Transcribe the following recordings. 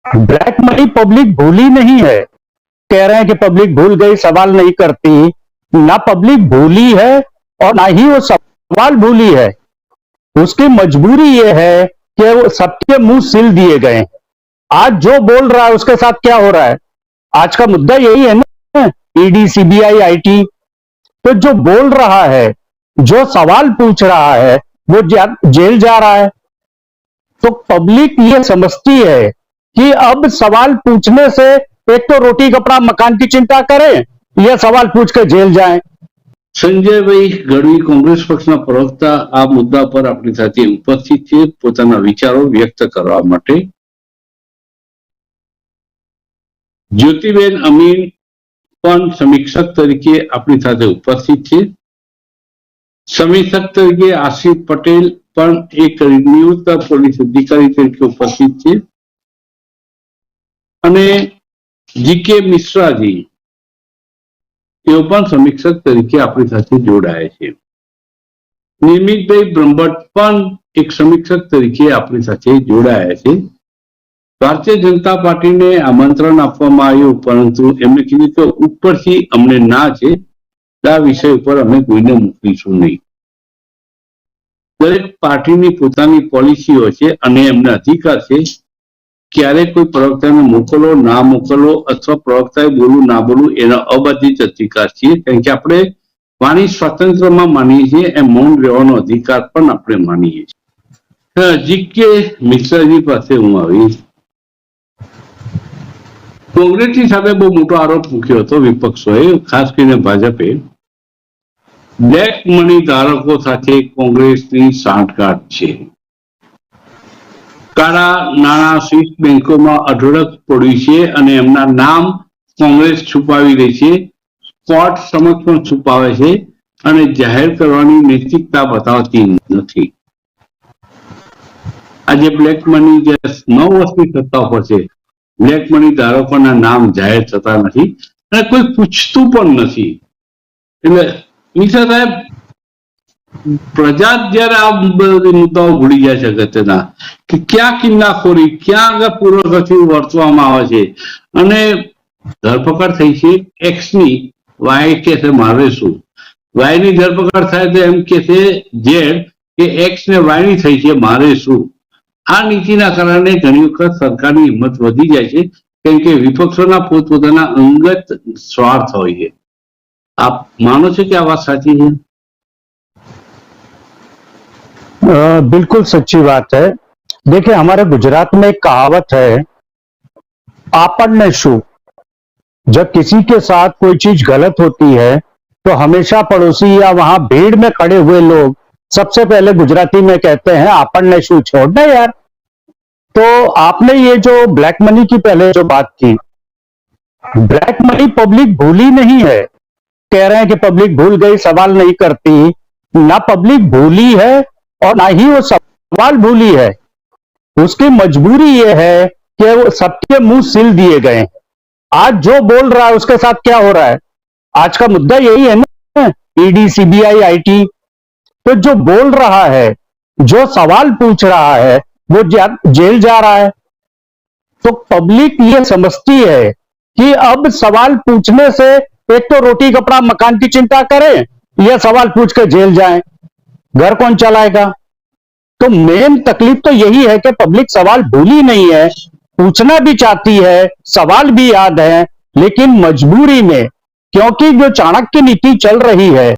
Black money public भूली नहीं है। कह रहे हैं कि पब्लिक भूल गई, सवाल नहीं करती। ना पब्लिक भूली है और ना ही वो सवाल भूली है। उसकी मजबूरी ये है कि वो सबके मुंह सिल दिए गए। आज जो बोल रहा है उसके साथ क्या हो रहा है? आज का मुद्दा यही है ना, ईडी, सीबीआई, आईटी। तो जो बोल रहा है, जो सवाल पूछ रहा है, वो जेल जा रहा है। तो पब्लिक ये समझती है कि अब सवाल पूछने से एक तो रोटी कपड़ा मकान की चिंता करें या सवाल पूछ कर जेल जाएं। સંજયભાઈ ગઢવી કોંગ્રેસ પક્ષના પ્રવક્તા આ મુદ્દા પર આપણી સાથે ઉપસ્થિત છે પોતાના વિચારો વ્યક્ત કરવા માટે. જ્યોતિબેન અમીન પણ સમીક્ષક તરીકે આપણી સાથે ઉપસ્થિત છે. સમીક્ષક તરીકે આશિષ પટેલ પણ એક નિવૃત્ત પોલીસ અધિકારી તરીકે ઉપસ્થિત છે અને જીકે મિશ્રાજી તેઓ પણ સમીક્ષક તરીકે આપણી સાથે જોડાયા છે. નિમિતભાઈ બ્રહ્મભટ્ટ પણ એક સમીક્ષક તરીકે આપણી સાથે જોડાયા છે. ભારતીય જનતા પાર્ટીને આમંત્રણ આપવામાં આવ્યું પરંતુ એમણે કીધું કે ઉપરથી અમને ના છે, આ વિષય ઉપર અમે કોઈને મોકલીશું નહીં. દરેક પાર્ટીની પોતાની પોલિસીઓ છે અને એમને અધિકાર છે ક્યારે કોઈ પ્રવક્તાને મોકલો ના મોકલો અથવા પ્રવક્તાએ બોલવું ના બોલવું એનો અબાધિત અધિકાર છે. કારણ કે આપણે વાણી સ્વતંત્રમાં માનીએ છીએ એમ મૌન રહેવાનો અધિકાર પણ આપણે માનીએ છીએ. જીકે મિશ્રાજી પાસે હું આવીશ. કોંગ્રેસની સામે બહુ મોટો આરોપ મૂક્યો હતો વિપક્ષોએ, ખાસ કરીને ભાજપે. બ્લેક મની ધારકો સાથે કોંગ્રેસની સાંઠગાંઠ છે. કાળા નાણાં સ્વિસ બેંકોમાં અઢળક પડ્યું છે અને એમના નામ કોંગ્રેસ છુપાવી રહી છે, કોર્ટ સમક્ષ પણ છુપાવે છે અને જાહેર કરવાની નૈતિકતા બતાવતી નથી. આજે બ્લેક મની જે 9 વર્ષની સત્તા ઉપર છે, બ્લેક મની ધારકોના નામ જાહેર થતા નથી અને કોઈ પૂછતું પણ નથી. એટલે મિશ્રા સાહેબ, પ્રજા જ્યારે આ મુદ્દાઓ ભૂલી જાય છે અગત્યના કે ક્યાં કિન્નાખોરી, ક્યાં આગળ પૂર્વગતિ વર્તવામાં આવે છે. અને ધરપકડ થઈ છે એક્સની, વાય કે છે મારે શું, વાયની ધરપકડ થાય તો એમ કે છે ઝેડ કે એક્સ ને વાયની થઈ છે મારે શું. આ નીતિના કારણે ઘણી વખત સરકારની હિંમત વધી જાય છે કેમ કે વિપક્ષોના પોતપોતાના અંગત સ્વાર્થ હોય છે. આપ માનો છો કે આ વાત સાચી છે? बिल्कुल सच्ची बात है। देखिए, हमारे गुजरात में एक कहावत है, आपन ने शू। जब किसी के साथ कोई चीज गलत होती है तो हमेशा पड़ोसी या वहां भीड़ में खड़े हुए लोग सबसे पहले गुजराती में कहते हैं आपन ने शू, छोड़ना यार। तो आपने ये जो ब्लैक मनी की पहले जो बात की, ब्लैक मनी पब्लिक भूली नहीं है। कह रहे हैं कि पब्लिक भूल गई, सवाल नहीं करती। ना पब्लिक भूली है और ना ही वो सवाल भूली है। उसकी मजबूरी ये है कि वो सबके मुंह सिल दिए गए। आज जो बोल रहा है उसके साथ क्या हो रहा है? आज का मुद्दा यही है ना, ईडी, सीबीआई, आईटी। तो जो बोल रहा है, जो सवाल पूछ रहा है, वो जेल जा रहा है। तो पब्लिक ये समझती है कि अब सवाल पूछने से एक तो रोटी कपड़ा मकान की चिंता करें या सवाल पूछ कर जेल जाएं। घर कौन चलाएगा? तो मेन तकलीफ तो यही है कि पब्लिक सवाल भूली नहीं है, पूछना भी चाहती है, सवाल भी याद है, लेकिन मजबूरी में, क्योंकि जो चाणक्य नीति चल रही है,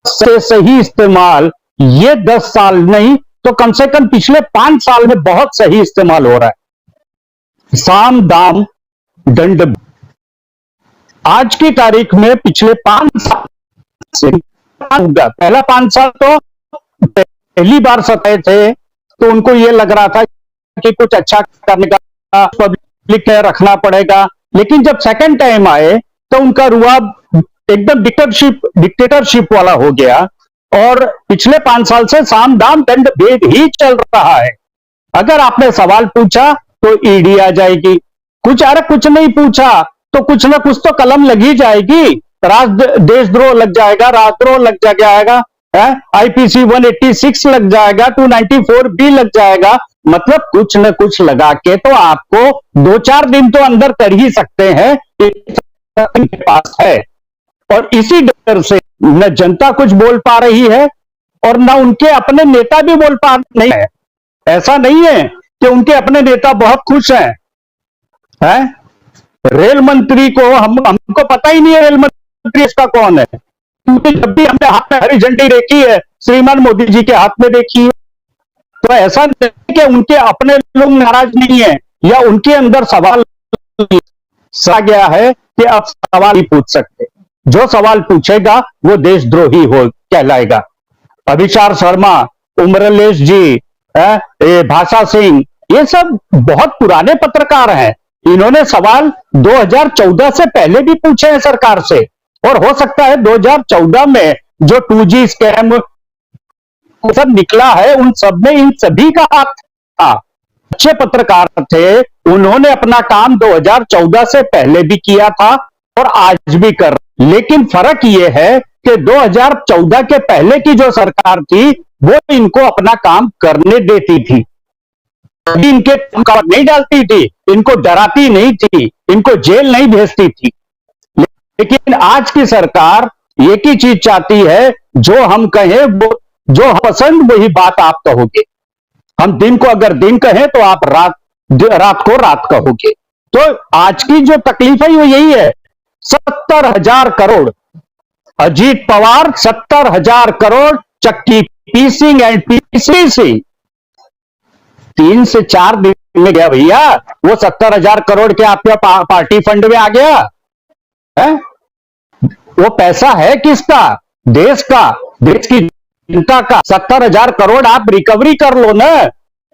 से सही इस्तेमाल ये 10 साल नहीं तो कम से कम पिछले 5 साल में बहुत सही इस्तेमाल हो रहा है। साम दाम दंड। आज की तारीख में पिछले 5 साल से पहला 5 साल तो पहली बार सताए थे तो उनको ये लग रहा था कि कुछ अच्छा करने का पब्लिक रखना पड़ेगा, लेकिन जब सेकंड टाइम आए तो उनका रुआब एकदम डिक्टेटरशिप वाला हो गया। और पिछले 5 साल से साम दाम दंड भेद ही चल रहा है। अगर आपने सवाल पूछा तो ईडी आ जाएगी, कुछ नहीं पूछा तो कुछ ना कुछ तो कलम लगी जाएगी, देशद्रोह लग जाएगा, राजद्रोह लग जाएगा, आईपीसी 186 लग जाएगा, 294 भी लग जाएगा, मतलब कुछ न कुछ लगा के तो आपको 2-4 दिन तो अंदर कर ही सकते हैं, इनके पास है। और इसी डर से न जनता कुछ बोल पा रही है और न उनके अपने नेता भी बोल पा नहीं है। ऐसा नहीं है कि उनके अपने नेता बहुत खुश हैं। रेल मंत्री को हमको पता ही नहीं है रेल मंत्री इसका कौन है, क्योंकि जब भी हमने हाथ में हरी झंडी देखी है श्रीमान मोदी जी के हाथ में देखी है। तो ऐसा नहीं कि उनके अपने लोग नाराज नहीं है या उनके अंदर सवाल सा गया है कि अब सवाल नहीं पूछ सकते। जो सवाल पूछेगा वो देशद्रोही हो कहलाएगा। अभिचार शर्मा, उमरलेश जी, भाषा सिंह, ये सब बहुत पुराने पत्रकार हैं। इन्होंने सवाल 2014 से पहले भी पूछे हैं सरकार से, और हो सकता है 2014 में जो 2G स्कैम सब निकला है उन सब में इन सभी का हाथ था। अच्छे पत्रकार थे, उन्होंने अपना काम 2014 से पहले भी किया था और आज भी कर। लेकिन फर्क यह है कि 2014 के पहले की जो सरकार थी वो इनको अपना काम करने देती थी, इनके काम नहीं डालती थी, इनको डराती नहीं थी, इनको जेल नहीं भेजती थी। लेकिन आज की सरकार एक ही चीज चाहती है, जो हम कहें वो, जो पसंद वही बात आप कहोगे। हम दिन को अगर दिन कहें तो आप रात को रात कहोगे। तो आज की जो तकलीफ है वो यही है। 70,000 करोड़, अजीत पवार 70,000 करोड़ चक्की पीसिंग एंड पीसीसी 3 से 4 दिन में गया भैया। वो 70,000 करोड़ के आपके पार्टी फंड में आ गया है। वो पैसा है किसका? देश का, देश की जनता का। 70,000 करोड़ आप रिकवरी कर लो ना,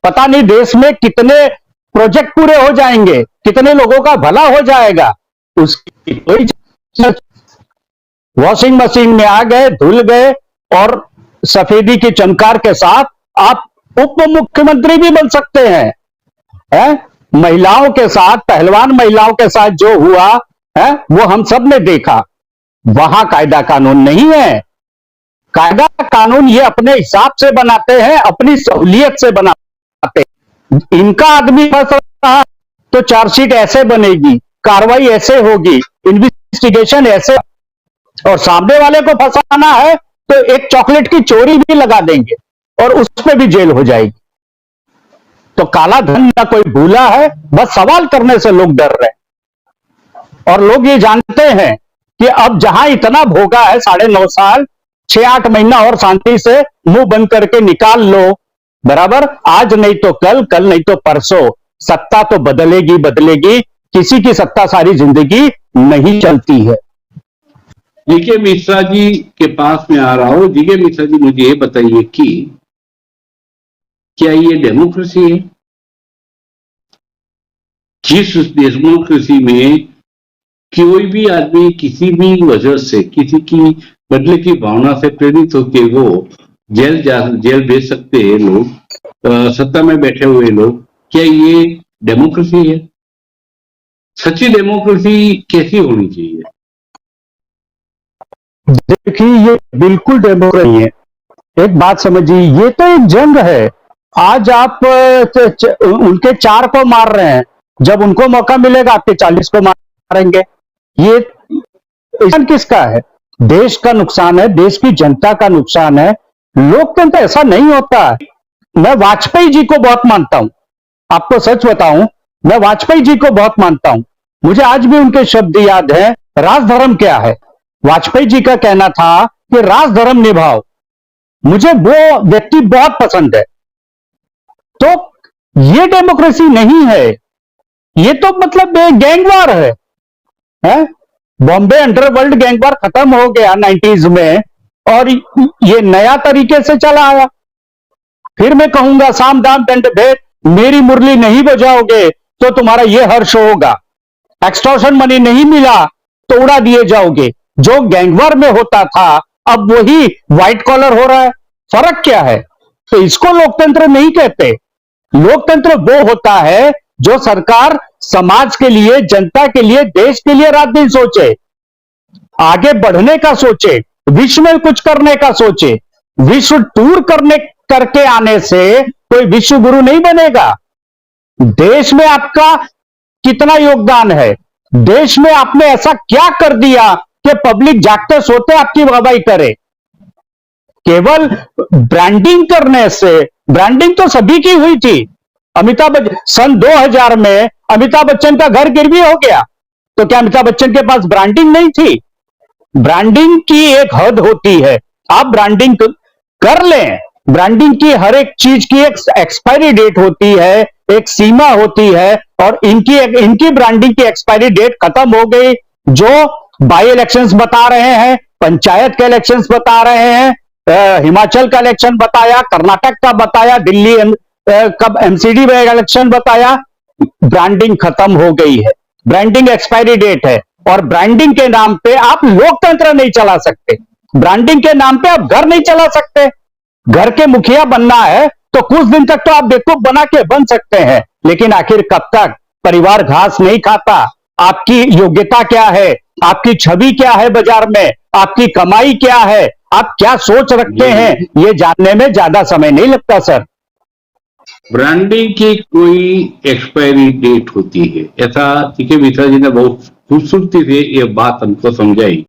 पता नहीं देश में कितने प्रोजेक्ट पूरे हो जाएंगे, कितने लोगों का भला हो जाएगा। उसकी कोई वॉशिंग मशीन में आ गए, धुल गए और सफेदी की चमकार के साथ आप उप मुख्यमंत्री भी बन सकते हैं। महिलाओं के साथ, पहलवान महिलाओं के साथ जो हुआ है वो हम सब ने देखा। वहां कायदा कानून नहीं है। कायदा कानून ये अपने हिसाब से बनाते हैं, अपनी सहूलियत से बनाते हैं। इनका आदमी फंस रहा तो चार्जशीट ऐसे बनेगी, कार्रवाई ऐसे होगी, इन्वेस्टिगेशन ऐसे, और सामने वाले को फंसाना है तो एक चॉकलेट की चोरी भी लगा देंगे और उस पर भी जेल हो जाएगी। तो काला धन ना कोई भूला है, बस सवाल करने से लोग डर रहे हैं। और लोग ये जानते हैं कि अब जहां इतना भोगा है 9.5 साल, 6-8 महीना और शांति से मुंह बंद करके निकाल लो, बराबर। आज नहीं तो कल, कल नहीं तो परसों सत्ता तो बदलेगी बदलेगी। किसी की सत्ता सारी जिंदगी नहीं चलती है। जीके मिश्रा जी के पास में आ रहा हूं। जीके मिश्रा जी, मुझे ये बताइए कि क्या ये डेमोक्रेसी है? जिस डेमोक्रेसी में कोई भी आदमी किसी भी वजह से, किसी की बदले की भावना से प्रेरित होकर वो जेल भेज सकते हैं लोग, सत्ता में बैठे हुए लोग, क्या ये डेमोक्रेसी है? सच्ची डेमोक्रेसी कैसी होनी चाहिए? देखिए, ये बिल्कुल डेमोक्रेसी है। एक बात समझिए, ये तो एक जंग है। आज आप उनके 4 को मार रहे हैं, जब उनको मौका मिलेगा आपके 40 को मारेंगे। ये किसका है? देश का नुकसान है, देश की जनता का नुकसान है। लोकतंत्र ऐसा नहीं होता। मैं वाजपेयी जी को बहुत मानता हूं, आपको सच बताऊं, मैं वाजपेयी जी को बहुत मानता हूं। मुझे आज भी उनके शब्द याद है। राजधर्म क्या है? वाजपेयी जी का कहना था कि राजधर्म निभाओ। मुझे वो व्यक्ति बहुत पसंद है। तो ये डेमोक्रेसी नहीं है, ये तो मतलब गैंगवार है? बॉम्बे अंडरवर्ल्ड गैंगवार खत्म हो गया 90s में और ये नया तरीके से चला आया। फिर मैं कहूंगा साम दाम दंड भेद, मेरी मुरली नहीं बजाओगे तो तुम्हारा ये हर्ष होगा। एक्सटॉर्शन मनी नहीं मिला तो उड़ा दिए जाओगे। जो गैंगवार में होता था अब वही व्हाइट कॉलर हो रहा है। फर्क क्या है? तो इसको लोकतंत्र नहीं कहते। लोकतंत्र वो होता है जो सरकार समाज के लिए, जनता के लिए, देश के लिए रात दिन सोचे, आगे बढ़ने का सोचे, विश्व में कुछ करने का सोचे, विश्व टूर करने करके आने से कोई विश्व गुरु नहीं बनेगा। देश में आपका कितना योगदान है, देश में आपने ऐसा क्या कर दिया कि पब्लिक जागते सोते आपकी वाहवाही करे। केवल ब्रांडिंग करने से, ब्रांडिंग तो सभी की हुई थी। अमिताभ बच्चन सन 2000 में अमिताभ बच्चन का घर गिरवी हो गया, तो क्या अमिताभ बच्चन के पास ब्रांडिंग नहीं थी? ब्रांडिंग की एक हद होती है, आप ब्रांडिंग कर लें, ब्रांडिंग की हर एक चीज की एक एक्सपायरी डेट होती है, एक सीमा होती है, और इनकी ब्रांडिंग की एक्सपायरी डेट खत्म हो गई। जो बाई इलेक्शंस बता रहे हैं, पंचायत के इलेक्शंस बता रहे हैं, हिमाचल का इलेक्शन बताया, कर्नाटक का बताया, दिल्ली कब एमसीडी में इलेक्शन बताया, ब्रांडिंग खत्म हो गई है, ब्रांडिंग एक्सपायरी डेट है। और ब्रांडिंग के नाम पे आप लोकतंत्र नहीं चला सकते, ब्रांडिंग के नाम पे आप घर नहीं चला सकते। घर के मुखिया बनना है तो कुछ दिन तक तो आप बेवकूफ बना के बन सकते हैं, लेकिन आखिर कब तक? परिवार घास नहीं खाता। आपकी योग्यता क्या है, आपकी छवि क्या है बाजार में, आपकी कमाई क्या है, आप क्या सोच रखते हैं, ये जानने में ज्यादा समय नहीं लगता सर। ब्रांडिंग की कोई एक्सपायरी डेट होती है, ऐसा टीके मिश्रा जी ने बहुत खूबसूरती से ये बात हमको समझाई।